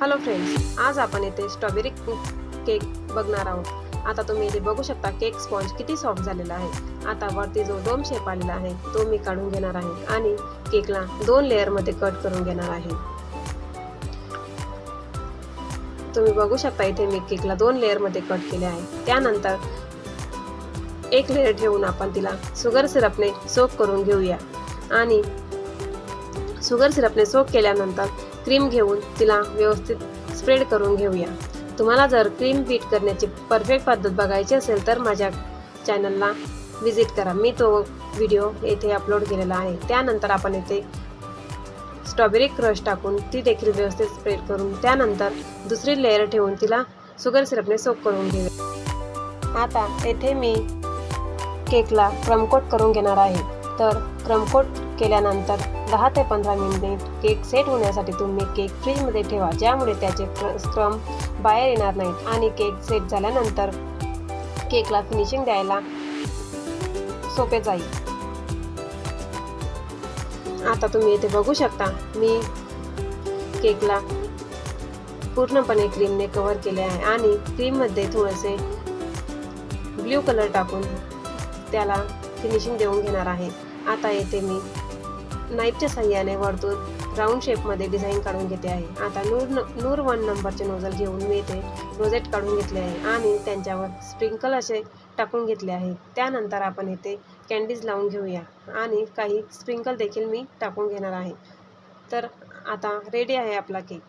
Hello friends, आज आपण इथे स्ट्रॉबेरी केक बघणार आहोत। आता तुम्ही इथे बघू शकता केक स्पॉन्ज किती सॉफ्ट झालेला आहे। आता वरती जो डोम शेप आलेला आहे तो मी काढून घेणार आहे आणि केकला 2 लेयर मध्ये कट करून घेणार आहे। तुम्ही बघू शकता इथे मी केकला 2 लेयर मध्ये कट केले आहे। त्यानंतर एक लेयर ठेवून आपण तिला शुगर सिरपने सोक करून घेऊया आणि शुगर सिरपने सोक केल्यानंतर क्रीम घेऊन तिला व्यवस्थित स्प्रेड करून घेऊया। तुम्हाला जर क्रीम बीट करण्याची परफेक्ट पद्धत बघायची असेल तर माझ्या चॅनलला विजिट करा, मी तो व्हिडिओ येथे अपलोड केलेला आहे। त्यानंतर आपण येथे स्ट्रॉबेरी क्रश टाकून ती देखील व्यवस्थित स्प्रेड करून त्यानंतर दुसरी लेयर ठेवून तिला शुगर सिरपने सोक करून घेऊया। आता येथे मी केकला क्रमकोट करून घेणार आहे। तर क्रमकोट केल्यानंतर 10 ते 15 मिनिट केक सेट होण्यासाठी तुम्ही केक फ्रीजमध्ये ठेवा, ज्यामुळे त्याचे क्रम बाहेर येणार नाहीत आणि केक सेट झाल्यानंतर केकला फिनिशिंग द्यायला सोपे जाईल। आता तुम्ही इथे बघू शकता मी केकला पूर्णपणे क्रीमने कव्हर केले आहे आणि क्रीममध्ये थोडेसे ब्लू कलर टाकून त्याला फिनिशिंग देऊन घेणार आहे। आता येथे मी नाईफच्या साहाय्याने वरतून राऊंड शेपमध्ये डिझाईन काढून घेते आहे। आता नूर 1 नंबरचे नोझल घेऊन मी इथे रोजेट काढून घेतले आहे आणि त्यांच्यावर स्प्रिंकल असे टाकून घेतले आहे। त्यानंतर आपण इथे कॅन्डीज लावून घेऊया आणि काही स्प्रिंकल देखील मी टाकून घेणार आहे। तर आता रेडी आहे आपला केक।